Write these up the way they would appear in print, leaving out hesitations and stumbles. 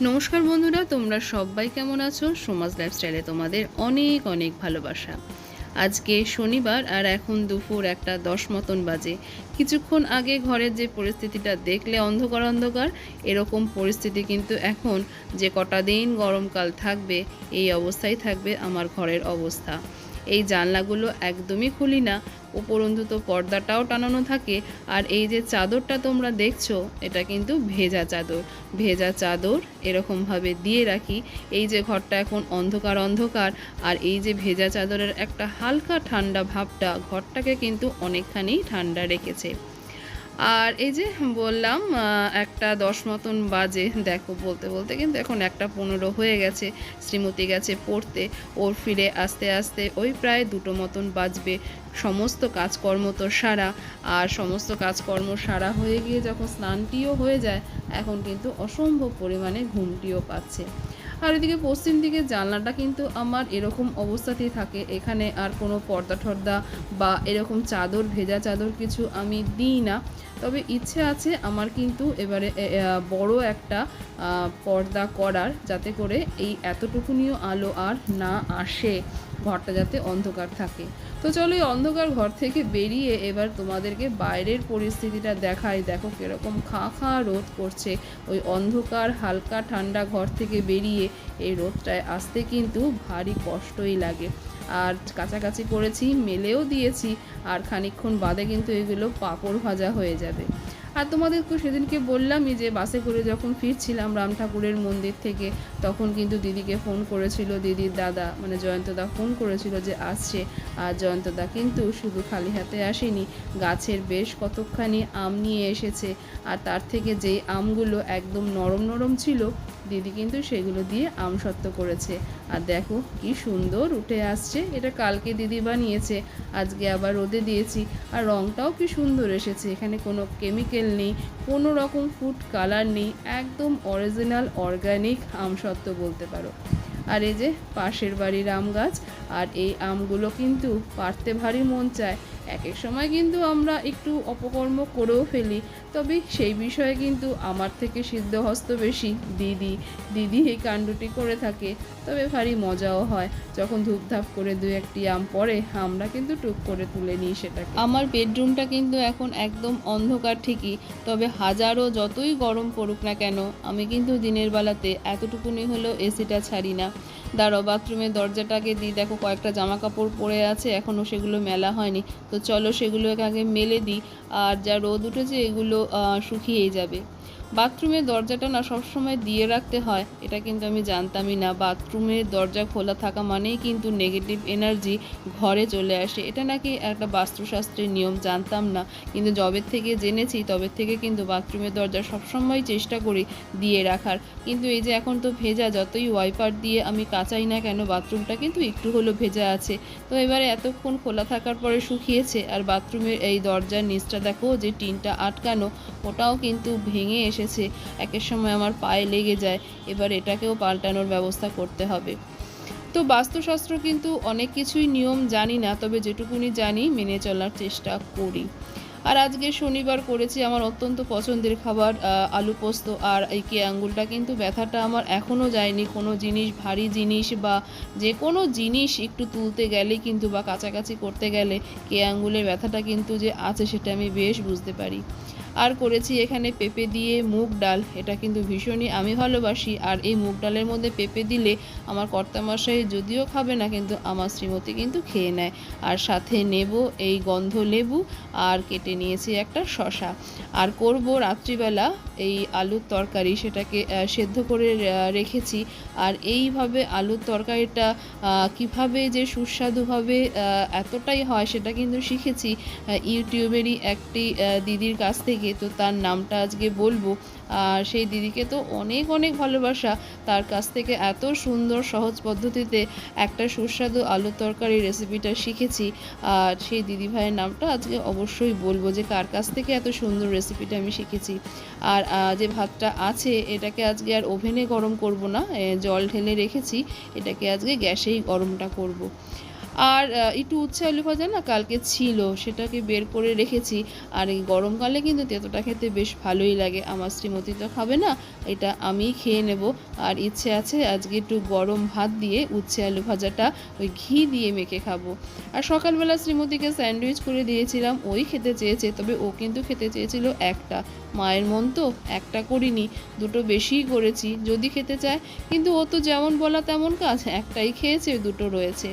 নমস্কার বন্ধুরা, তোমরা সবাই কেমন আছো? সমাজ লাইফস্টাইলে তোমাদের অনেক অনেক ভালোবাসা। আজকে শনিবার আর এখন দুপুর 1:10 মতন বাজে। কিছুক্ষণ আগে ঘরের যে পরিস্থিতিটা দেখলে অন্ধকার অন্ধকার, এরকম পরিস্থিতি কিন্তু এখন যে কটা দিন গরমকাল থাকবে এই অবস্থায় থাকবে আমার ঘরের অবস্থা। এই জানলাগুলো একদমই খুলি না, উপরন্তু তো পর্দাটাও টানানো থাকে। আর এই যে চাদরটা তোমরা দেখছো, এটা কিন্তু ভেজা চাদর এরকমভাবে দিয়ে রাখি। এই যে ঘরটা এখন অন্ধকার অন্ধকার, আর এই যে ভেজা চাদরের একটা হালকা ঠান্ডা ভাবটা ঘরটাকে কিন্তু অনেকখানি ঠান্ডা রেখেছে। আর এই যে বললাম 1:10 মতন বাজে। দেখো, বলতে বলতে কিন্তু এখন 1:15 হয়ে গেছে। শ্রীমতী গেছে পড়তে, ওর ফিরে আস্তে আস্তে ওই প্রায় 2টো মতন বাজবে। সমস্ত কাজকর্ম তো সারা, আর সমস্ত কাজকর্ম সারা হয়ে গিয়ে যখন স্নানটিও হয়ে যায়, এখন কিন্তু অসম্ভব পরিমাণে ঘুমটিও পাচ্ছে। আর এদিকে পশ্চিম দিকে জানলাটা কিন্তু আমার এরকম অবস্থাতেই থাকে, এখানে আর কোনো পর্দা টর্দা বা এরকম চাদর, ভেজা চাদর কিছু আমি দিই না। তবে ইচ্ছে আছে আমার কিন্তু এবারে বড় একটা পর্দা করার, যাতে করে এই এতটুকুনিও আলো আর না আসে, ঘরটা যাতে অন্ধকার থাকে। তো চলো, এই অন্ধকার ঘর থেকে বেরিয়ে এবার তোমাদেরকে বাইরের পরিস্থিতিটা দেখাই। দেখো কীরকম খাঁ খাঁ রোদ করছে। ওই অন্ধকার হালকা ঠান্ডা ঘর থেকে বেরিয়ে এই রোদটায় আসতে কিন্তু ভারী কষ্টই লাগে। আর কাছাকাছি করেছি, মেলেও দিয়েছি, আর খানিকক্ষণ বাদে কিন্তু এগুলো পাঁপড় ভাজা হয়ে যাবে। আর তোমাদেরকে সেদিনকে বললামই যে বাসে করে যখন ফিরছিলাম রাম ঠাকুরের মন্দির থেকে, তখন কিন্তু দিদিকে ফোন করেছিল, দিদির দাদা মানে জয়ন্তদা ফোন করেছিল যে আসছে। আর জয়ন্তদা কিন্তু শুধু খালি হাতে আসেনি, গাছের বেশ কতকখানি আম নিয়ে এসেছে। আর তার থেকে যেই আমগুলো একদম নরম নরম ছিল, দিদি কিন্তু সেগুলো দিয়ে আমসত্ত্ব করেছে। আর দেখো কি সুন্দর উঠে আসছে। এটা কালকে দিদি বানিয়েছে, আজকে আবার রোদে দিয়েছি। আর রঙটাও কি সুন্দর এসেছে, এখানে কোনো কেমিক্যাল নেই, কোনো রকম ফুড কালার নেই, একদম অরিজিনাল অর্গানিক আমসত্ত্ব বলতে পারো। আর এই যে পাশের বাড়ির আম গাছ, আর এই আমগুলো কিন্তু পাড়তে ভারী মন চায়। এক এক সময় কিন্তু আমরা একটু অপকর্ম করেও ফেলি, তবে সেই বিষয়ে কিন্তু আমার থেকে সিদ্ধহস্ত বেশি দিদি এই কাণ্ডটি করে থাকে। তবে ভারী মজাও হয় যখন ধূপধাপ করে 2-1টি আম পড়ে, আমরা কিন্তু টুক করে তুলে নিই সেটাকে। আমার বেডরুমটা কিন্তু এখন একদম অন্ধকার ঠিকই, তবে হাজারো যতই গরম পড়ুক না কেন, আমি কিন্তু দিনের বেলাতে এতটুকুনি হলেও এসিটা ছাড়ি না। দাঁড়াও, বাথরুমের দরজাটাকে দিই। দেখো কয়েকটা জামা কাপড় পরে আছে, এখনও সেগুলো মেলা হয়নি। তো চলো সেগুলোকে আগে মেলে দিই, আর যা রোদ উঠেছে এগুলো শুকিয়েই যাবে। বাথরুমের দরজাটা না সবসময় দিয়ে রাখতে হয়, এটা কিন্তু আমি জানতামই না। বাথরুমের দরজা খোলা থাকা মানেই কিন্তু নেগেটিভ এনার্জি ঘরে চলে আসে, এটা নাকি একটা বাস্তুশাস্ত্রের নিয়ম, জানতাম না। কিন্তু যবের থেকে জেনেছি তবের থেকে কিন্তু বাথরুমের দরজা সবসময় চেষ্টা করি দিয়ে রাখার। কিন্তু এই যে এখন তো ভেজা, যতই ওয়াইপার দিয়ে আমি কাচাই না কেন, বাথরুমটা কিন্তু একটু হলেও ভেজা আছে। তো এবারে এতক্ষণ খোলা থাকার পরে শুকিয়েছে। আর বাথরুমের এই দরজার নিচটা দেখো, যে টিনটা আটকানো, ওটাও কিন্তু ভেঙে এসেছে, একের সময় আমার পায়ে লেগে যায়। এবার এটাকেও পাল্টানোর ব্যবস্থা করতে হবে। তো বাস্তুশাস্ত্র কিন্তু অনেক কিছুই নিয়ম জানি না, তবে যেটুকুনি জানি মেনে চলার চেষ্টা করি। আর আজকে শনিবার করেছি আমার অত্যন্ত পছন্দের খাবার, আলু পোস্ত। আর এই কে আঙ্গুলটা কিন্তু ব্যথাটা আমার এখনও যায়নি। কোনো জিনিস, ভারী জিনিস বা যে কোনো জিনিস একটু তুলতে গেলে কিন্তু বা কাছাকাছি করতে গেলে কে আঙ্গুলের ব্যথাটা কিন্তু যে আছে সেটা আমি বেশ বুঝতে পারি। আর করেছি এখানে পেঁপে দিয়ে মুগ ডাল, এটা কিন্তু ভীষণই আমি ভালোবাসি। আর এই মুগ ডালের মধ্যে পেঁপে দিলে আমার কর্তামশাই যদিও খাবে না, কিন্তু আমার শ্রীমতী কিন্তু খেয়ে নেয়। আর সাথে নেব এই গন্ধ লেবু, আর কেটে নিয়েছি একটা শশা। আর করব রাত্রিবেলা এই আলুর তরকারি, সেটাকে সেদ্ধ করে রেখেছি। আর এইভাবে আলুর তরকারিটা কিভাবে যে সুস্বাদুভাবে এতটাই হয় সেটা কিন্তু শিখেছি ইউটিউবেরই একটি দিদির কাছ থেকে। তো তার নামটা আজকে বলবো। আর সেই দিদিকে তো অনেক অনেক ভালোবাসা, তার কাছ থেকে এত সুন্দর সহজ পদ্ধতিতে একটা সুস্বাদু আলুর তরকারি রেসিপিটা শিখেছি। আর সেই দিদি ভাইয়ের নামটা আজকে অবশ্যই বলবো যে কার কাছ থেকে এত সুন্দর রেসিপিটা আমি শিখেছি। আর যে ভাতটা আছে এটাকে আজকে আর ওভেনে গরম করব না, জল ঢেলে রেখেছি, এটাকে আজকে গ্যাসেই গরমটা করব। আর একটু উচ্ছে আলু ভাজা না কালকে ছিল, সেটাকে বের করে রেখেছি। আর এই গরমকালে কিন্তু তেঁতোটা খেতে বেশ ভালোই লাগে। আমার শ্রীমতী তো খাবে না, এটা আমিই খেয়ে নেব। আর ইচ্ছে আছে আজকে একটু গরম ভাত দিয়ে উচ্ছে আলু ভাজাটা ওই ঘি দিয়ে মেখে খাবো। আর সকালবেলা শ্রীমতীকে স্যান্ডউইচ করে দিয়েছিলাম, ওই খেতে চেয়েছে, তবে ও কিন্তু খেতে চেয়েছিল একটা। মায়ের মন তো, একটা করিনি, দুটো বেশিই করেছি যদি খেতে চায়। কিন্তু ও তো যেমন বলা তেমন কাজ, একটাই খেয়েছে, দুটো রয়েছে।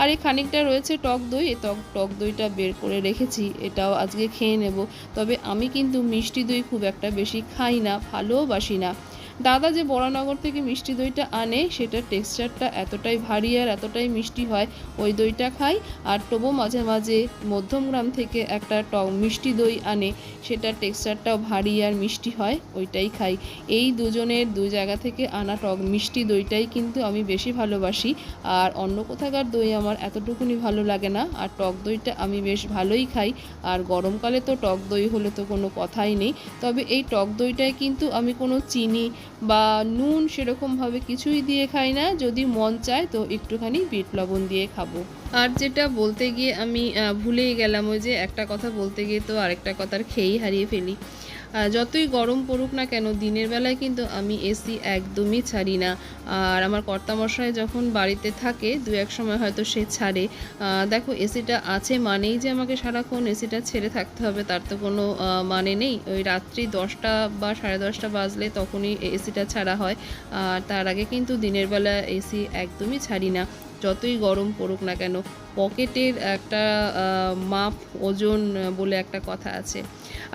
আর এই খানিকটা রয়েছে টক দই, এই টক দইটা বের করে রেখেছি, এটাও আজকে খেয়ে নেব। তবে আমি কিন্তু মিষ্টি দই খুব একটা বেশি খাই না, ভালোবাসি না। দাদা যে বরানগর থেকে মিষ্টি দইটা আনে, সেটার টেক্সচারটা এতটাই ভারী আর এতটাই মিষ্টি হয়, ওই দইটা খাই। আর তবু মাঝে মাঝে মধ্যমগ্রাম থেকে একটা মিষ্টি দই আনে, সেটার টেক্সচারটাও ভারী আর মিষ্টি হয়, ওইটাই খাই। এই দুজনের দুই জায়গা থেকে আনা মিষ্টি দইটাই কিন্তু আমি বেশি ভালোবাসি। আর অন্য কোথাকার দই আমার এতটুকুনি ভালো লাগে না। আর টক দইটা আমি বেশ ভালোই খাই। আর গরমকালে তো টক দই হলে তো কোনো কথাই নেই। তবে এই টক দইটায় কিন্তু আমি কোনো চিনি বা নুন সেরকমভাবে কিছুই দিয়ে খাই না। যদি মন চায় তো একটুখানি বিট লবণ দিয়ে খাবো। আর যেটা বলতে গিয়ে আমি ভুলেই গেলাম, ওই যে একটা কথা বলতে গিয়ে তো আরেকটা কথার খেয়েই হারিয়ে ফেলি। যতই গরম পড়ুক না কেন, দিনের বেলায় কিন্তু আমি এসি একদমই ছাড়ি না। আর আমার কর্তামশাই যখন বাড়িতে থাকে দু এক সময় হয়তো সে ছাড়ে। দেখো, এসিটা আছে মানেই যে আমাকে সারাক্ষণ এসিটা ছেড়ে থাকতে হবে তার তো কোনো মানে নেই। ওই রাত্রি 10টা বা 10:30 বাজলে তখনই এসিটা ছাড়া হয়। তার আগে কিন্তু দিনের বেলা এসি একদমই ছাড়ি না, যতই গরম পড়ুক না কেন। পকেটের একটা মাপ ওজন বলে একটা কথা আছে।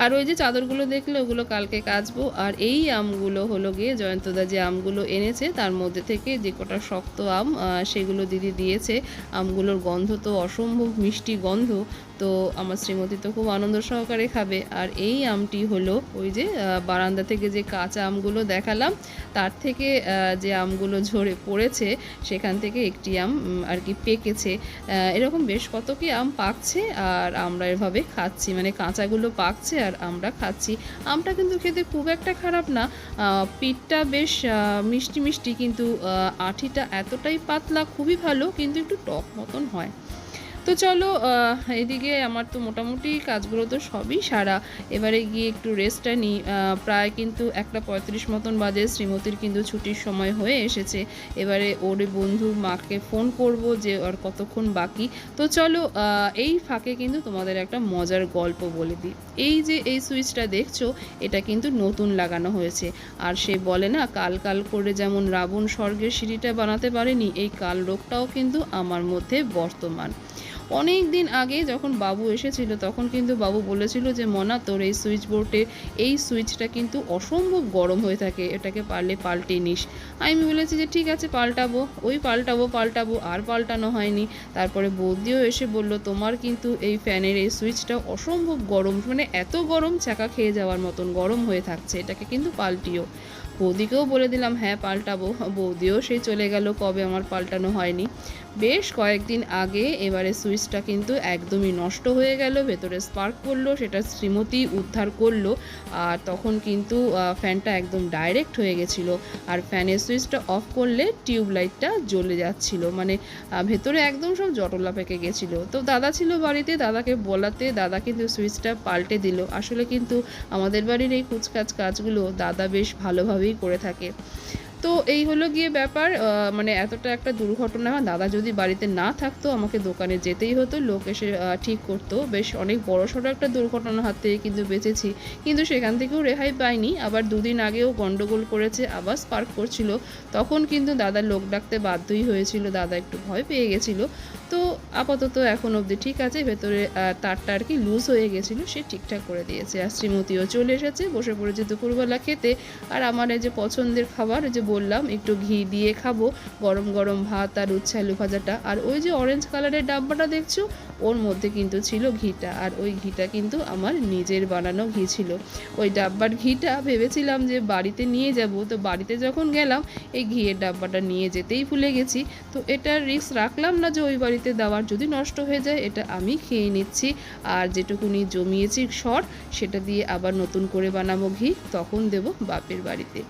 আর ওই যে চাদরগুলো দেখলে ওগুলো কালকে কাচবো। আর এই আমগুলো হলো গিয়ে জয়ন্তদা যে আমগুলো এনেছে তার মধ্যে থেকে যে কটা শক্ত আম সেগুলো দিদি দিয়েছে। আমগুলোর গন্ধ তো অসম্ভব মিষ্টি গন্ধ, তো আমার শ্রীমতী তো খুব আনন্দ সহকারে খাবে। আর এই আমটি হলো ওই যে বারান্দা থেকে যে কাঁচা আমগুলো দেখালাম, তার থেকে যে আমগুলো ঝরে পড়েছে সেখান থেকে একটি আম আর কি পেকেছে। এরকম বেশ কত কি আম পাকছে আর আমরা এভাবে খাচ্ছি, মানে কাঁচাগুলো পাকছে আর আমরা খাচ্ছি। আমটা কিন্তু খেতে খুব একটা খারাপ না, পিঠটা বেশ মিষ্টি মিষ্টি, কিন্তু আঠিটা এতটাই পাতলা, খুবই ভালো, কিন্তু একটু টক মতন হয়। তো চলো, এদিকে আমার তো মোটামুটি কাজগুলো তো সবই সারা। এবারে গিয়ে একটু রেস্টটা নিই। প্রায় কিন্তু 1:35 মতন বাজে, শ্রীমতীর কিন্তু ছুটির সময় হয়ে এসেছে। এবারে ওর বন্ধুর মাকে ফোন করব যে আর কতক্ষণ বাকি। তো চলো, এই ফাঁকে কিন্তু তোমাদের একটা মজার গল্প বলে দিই। এই যে এই সুইচটা দেখছো, এটা কিন্তু নতুন লাগানো হয়েছে। আর সে বলে না, কাল কাল করে যেমন রাবণ স্বর্গের সিঁড়িটা বানাতে পারেনি, এই কাল রোগটাও কিন্তু আমার মধ্যে বর্তমান। অনেক দিন আগে যখন বাবু এসেছিল তখন কিন্তু বাবু বলেছিল যে মনা, তোর এই সুইচ বোর্ডে এই সুইচটা কিন্তু অসম্ভব গরম হয়ে থাকে, এটাকে পারলে পাল্টে নিস। আমি বলেছি যে ঠিক আছে পাল্টাবো, ওই পাল্টাবো আর পাল্টানো হয়নি। তারপরে বৌদিও এসে বলল, তোমার কিন্তু এই ফ্যানের এই সুইচটা অসম্ভব গরম, মানে এত গরম চাকা খেয়ে যাওয়ার মতন গরম হয়ে থাকছে, এটাকে কিন্তু পাল্টিও। বৌদিকেও বলে দিলাম হ্যাঁ পাল্টাবো, বৌদিও সেই চলে গেল, কবে আমার পাল্টানো হয়নি। বেশ কয়েকদিন আগে এবারে সুইচটা কিন্তু একদমই নষ্ট হয়ে গেল, ভেতরে স্পার্ক করলো, সেটা শ্রীমতী উদ্ধার করলো। আর তখন কিন্তু ফ্যানটা একদম ডাইরেক্ট হয়ে গেছিলো। আর ফ্যানের সুইচটা অফ করলে টিউবলাইটটা জ্বলে যাচ্ছিলো, মানে ভেতরে একদম সব জটলা পেকে গেছিলো। তো দাদা ছিল বাড়িতে, দাদাকে বলাতে দাদা কিন্তু সুইচটা পাল্টে দিল। আসলে কিন্তু আমাদের বাড়ির এই কুচকাচ কাজগুলো দাদা বেশ ভালোভাবেই করে থাকে। তো এই হলো গিয়ে ব্যাপার, মানে এতটা একটা দুর্ঘটনা। দাদা যদি বাড়িতে না থাকতো আমাকে দোকানে যেতেই হতো, লোক এসে ঠিক করতো। বেশ অনেক বড়সড় একটা দুর্ঘটনার হাত থেকে কিন্তু বেঁচেছি, কিন্তু সেখান থেকেও রেহাই পাইনি। আবার দুদিন আগেও গন্ডগোল করেছে, আবার স্পার্ক করছিল, তখন কিন্তু দাদা লোক ডাকতে বাধ্যই হয়েছিল, দাদা একটু ভয় পেয়ে গেছিলো। তো আপাতত এখন অবধি ঠিক আছে, ভেতরে তারটা আর কি লুজ হয়ে গেছিলো, সে ঠিকঠাক করে দিয়েছে। আর শ্রীমতীও চলে এসেছে, বসে পড়েছে দুপুরবেলা খেতে। আর আমার এই যে পছন্দের খাবার, যে বললাম একটু ঘি দিয়ে খাবো, গরম গরম ভাত আর উচ্ছে আলু ভাজাটা। আর ওই যে অরেঞ্জ কালারের ডাব্বাটা দেখছো, ওর মধ্যে কিন্তু ছিল ঘিটা। আর ওই ঘিটা কিন্তু আমার নিজের বানানো ঘি ছিল। ওই ডাব্বার ঘিটা ভেবেছিলাম যে বাড়িতে নিয়ে যাব, তো বাড়িতে যখন গেলাম এই ঘিয়ের ডাব্বাটা নিয়ে যেতেই ভুলে গেছি। তো এটার রিস্ক রাখলাম না যে ওই বাড়িতে দেওয়ার, যদি নষ্ট হয়ে যায় এটা আমি খেয়ে নিচ্ছি। আর যেটুকুনি জমিয়েছি সর, সেটা দিয়ে আবার নতুন করে বানাবো ঘি, তখন দেব বাপের বাড়িতে।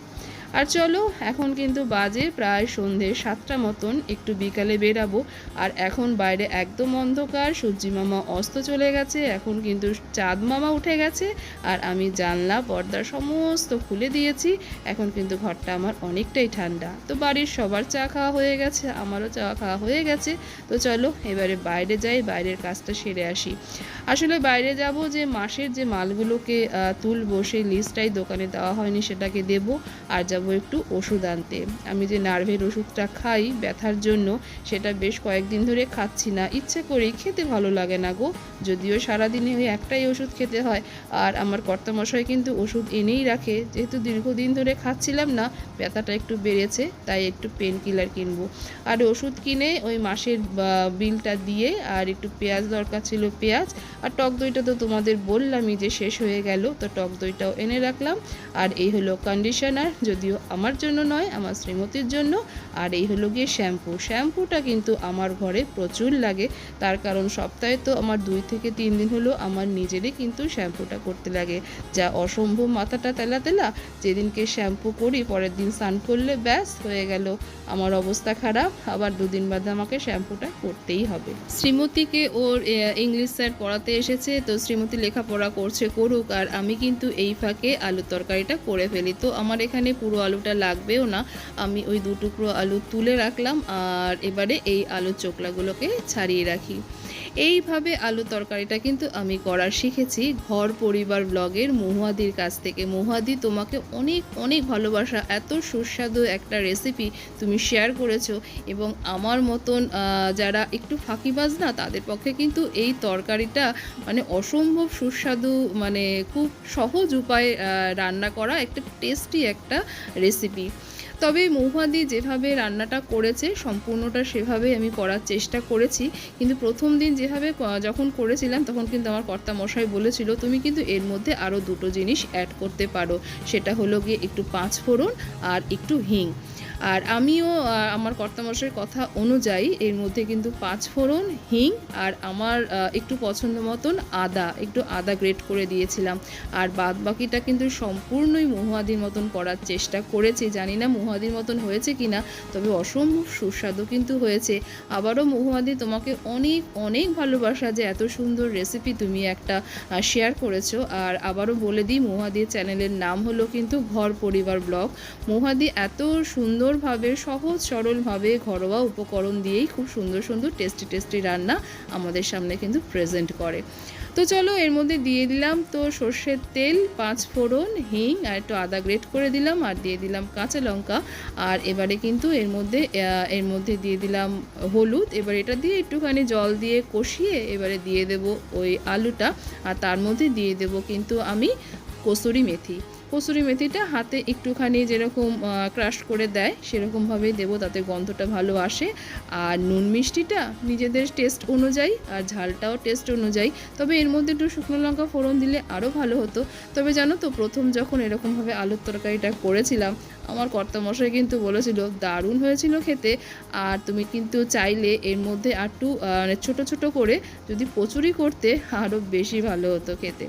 আর চলো এখন কিন্তু বাজে প্রায় সন্ধে 7টা মতন, একটু বিকালে বেরাবো। আর এখন বাইরে একদম অন্ধকার, সূর্যি মামা অস্ত চলে গেছে, এখন কিন্তু চাঁদ মামা উঠে গেছে। আর আমি জানলা পর্দা সমস্ত খুলে দিয়েছি। এখন কিন্তু ঘরটা আমার অনেকটাই ঠান্ডা। তো বাড়ির সবার চা খাওয়া হয়ে গেছে, আমারও চা খাওয়া হয়ে গেছে। তো চলো এবারে বাইরে যাই, বাইরের কাজটা সেরে আসি। আসলে বাইরে যাব যে মাসের যে মালগুলোকে তুলবো সেই লিস্টটাই দোকানে দেওয়া হয়নি, সেটাকে দেব। আর যাব একটু ওষুধ আনতে। আমি যে নার্ভের ওষুধটা খাই ব্যথার জন্য, সেটা বেশ কয়েকদিন ধরে খাচ্ছি না, ইচ্ছে করেই, খেতে ভালো লাগে না গো। যদিও সারাদিনে ওই একটাই ওষুধ খেতে হয়। আর আমার কর্তামশাই কিন্তু ওষুধ এনেই রাখে, যেহেতু দীর্ঘদিন ধরে খাচ্ছিলাম না, ব্যথাটা একটু বেড়েছে, তাই একটু পেন কিলার কিনবো। আর ওষুধ কিনে ওই মাসের বিলটা দিয়ে, আর একটু পেঁয়াজ দরকার ছিল, পেঁয়াজ। আর টক দইটা তো তোমাদের বললামই যে শেষ হয়ে গেল, তো টক দইটাও এনে রাখলাম। আর এই হলো কন্ডিশনার, যদিও আমার জন্য নয়, আমার শ্রীমতীর জন্য। আর এই হলো গিয়ে শ্যাম্পুটা কিন্তু আমার ঘরে প্রচুর লাগে, তার কারণ সপ্তাহে তো আমার 2 থেকে 3 দিন হলো আমার নিজেরই কিন্তু শ্যাম্পুটা করতে লাগে। যা অসম্ভব মাথাটা তেলা তেলা, যেদিনকে শ্যাম্পু করি পরের দিন স্নান করলে ব্যাস হয়ে গেল আমার অবস্থা খারাপ। আবার 2 দিন বাদে আমাকে শ্যাম্পুটা করতেই হবে। শ্রীমতীকে ওর ইংলিশ স্যার পড়াতে এসেছে, তো শ্রীমতী লেখাপড়া করছে, করুক। আর আমি কিন্তু এই ফাঁকে আলুর তরকারিটা করে ফেলি। তো আমার এখানে পুরো আলুটা লাগবেও না, আমি ওই 2 টুকরো আলু তুলে রাখলাম। আর এবারে এই আলুর চোকলাগুলোকে ছাড়িয়ে রাখি। এইভাবে আলু তরকারিটা কিন্তু আমি করা শিখেছি ঘর পরিবার ব্লগের মহুয়াদির কাছ থেকে। মহুয়াদি, তোমাকে অনেক অনেক ভালোবাসা, এত সুস্বাদু একটা রেসিপি তুমি শেয়ার করেছো। এবং আমার মতন যারা একটু ফাঁকিবাজ না, তাদের পক্ষে কিন্তু এই তরকারিটা মানে অসম্ভব সুস্বাদু, মানে খুব সহজ উপায়ে রান্না করা একটা টেস্টি একটা রেসিপি। তবে মহুয়াদি যেভাবে রান্নাটা করেছে সম্পূর্ণটা সেভাবে আমি করার চেষ্টা করেছি। কিন্তু প্রথম দিন যেভাবে যখন করেছিলাম, তখন কিন্তু আমার কর্তামশাই বলেছিল তুমি কিন্তু এর মধ্যে আরও 2টো জিনিস অ্যাড করতে পারো। সেটা হলো গিয়ে একটু 5 ফোড়ন আর একটু হিং। আর আমিও আমার কর্তামশাইয়ের কথা অনুযায়ী এর মধ্যে কিন্তু 5 ফোড়ন, হিং আর আমার একটু পছন্দ মতন একটু আদা গ্রেট করে দিয়েছিলাম। আর বাদ বাকিটা কিন্তু সম্পূর্ণই মহুয়াদির মতন করার চেষ্টা করেছি। জানি না মহুয়াদির মতন হয়েছে কি না, তবে অসম্ভব সুস্বাদু কিন্তু হয়েছে। আবারও মহুয়াদি, তোমাকে অনেক অনেক ভালোবাসা যে এত সুন্দর রেসিপি তুমি একটা শেয়ার করেছো। আর আবারও বলে দিই, মহুয়াদির চ্যানেলের নাম হলো কিন্তু ঘর পরিবার ব্লগ। মহুয়াদি এত সুন্দরভাবে, সহজ সরলভাবে, ঘরোয়া উপকরণ দিয়েই খুব সুন্দর সুন্দর টেস্টি রান্না আমাদের সামনে কিন্তু প্রেজেন্ট করে। তো চলো এর মধ্যে দিয়ে দিলাম তো সর্ষের তেল, 5 ফোড়ন, হিং আর একটু আদা গ্রেট করে দিলাম, আর দিয়ে দিলাম কাঁচা লঙ্কা। আর এবারে কিন্তু এর মধ্যে দিয়ে দিলাম হলুদ। এবার এটা দিয়ে একটুখানি জল দিয়ে কষিয়ে এবারে দিয়ে দেব ওই আলুটা। আর তার মধ্যে দিয়ে দেব কিন্তু আমি কসুরি মেথিটা হাতে একটুখানি যেরকম ক্রাশ করে দেয় সেরকমভাবেই দেবো, তাতে গন্ধটা ভালো আসে। আর নুন মিষ্টিটা নিজেদের টেস্ট অনুযায়ী, আর ঝালটাও টেস্ট অনুযায়ী। তবে এর মধ্যে একটু শুকনো লঙ্কা ফোড়ন দিলে আরও ভালো হতো। তবে জানো তো, প্রথম যখন এরকমভাবে আলুর তরকারিটা করেছিলাম, আমার কর্তামশাই কিন্তু বলেছিল দারুণ হয়েছিল খেতে। আর তুমি কিন্তু চাইলে এর মধ্যে একটু ছোটো ছোটো করে যদি কচুরি করতে, আরও বেশি ভালো হতো খেতে।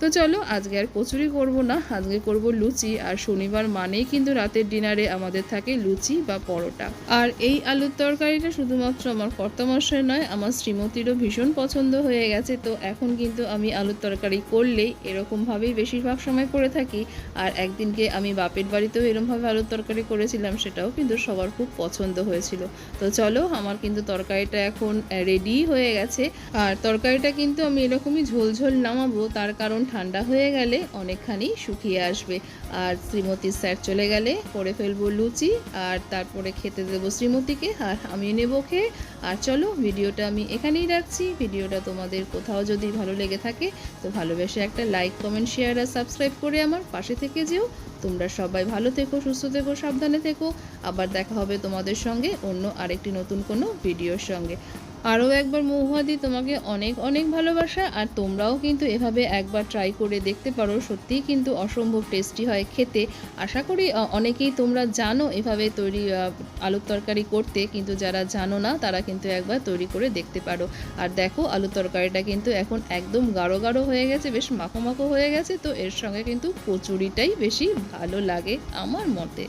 তো চলো আজকে আর কচুরি করব না, আজকে করব লুচি। আর শনিবার মানেই কিন্তু রাতের ডিনারে আমাদের থাকে লুচি বা পরোটা। আর এই আলুর তরকারিটা শুধুমাত্র আমার কর্তামশাই নয়, আমার শ্রীমতীরও ভীষণ পছন্দ হয়ে গেছে। তো এখন কিন্তু আমি আলুর তরকারি করলেই এরকমভাবেই বেশিরভাগ সময় করে থাকি। আর একদিনকে আমি বাপের বাড়িতেও এরকমভাবে আলুর তরকারি করেছিলাম, সেটাও কিন্তু সবার খুব পছন্দ হয়েছিল। তো চলো আমার কিন্তু তরকারিটা এখন রেডি হয়ে গেছে। আর তরকারিটা কিন্তু আমি এরকমই ঝোল নামাবো, তার কারণ ঠান্ডা হয়ে গেলে অনেকখানি শুকিয়ে আসবে। আর শ্রীমতীর স্যার চলে গেলে করে ফেলবো লুচি, আর তারপরে খেতে দেবো শ্রীমতীকে, আর আমি নেবো খেয়ে। আর চলো ভিডিওটা আমি এখানেই রাখছি। ভিডিওটা তোমাদের কোথাও যদি ভালো লেগে থাকে তো ভালোবেসে একটা লাইক, কমেন্ট, শেয়ার আর সাবস্ক্রাইব করে আমার পাশে থেকে যেও। তোমরা সবাই ভালো থেকো, সুস্থ থেকো, সাবধানে থেকো। আবার দেখা হবে তোমাদের সঙ্গে অন্য আরেকটি নতুন কোনো ভিডিওর সঙ্গে। আরও একবার মহুয়াদি তোমাকে অনেক অনেক ভালোবাসা। আর তোমরাও কিন্তু এভাবে একবার ট্রাই করে দেখতে পারো, সত্যিই কিন্তু অসম্ভব টেস্টি হয় খেতে। আশা করি অনেকেই তোমরা জানো এভাবে তৈরি আলুর তরকারি করতে, কিন্তু যারা জানো না তারা কিন্তু একবার তৈরি করে দেখতে পারো। আর দেখো আলুর তরকারিটা কিন্তু এখন একদম গাঢ় গাঢ় হয়ে গেছে, বেশ মাখো মাখো হয়ে গেছে। তো এর সঙ্গে কিন্তু কচুরিটাই বেশি ভালো লাগে আমার মতে।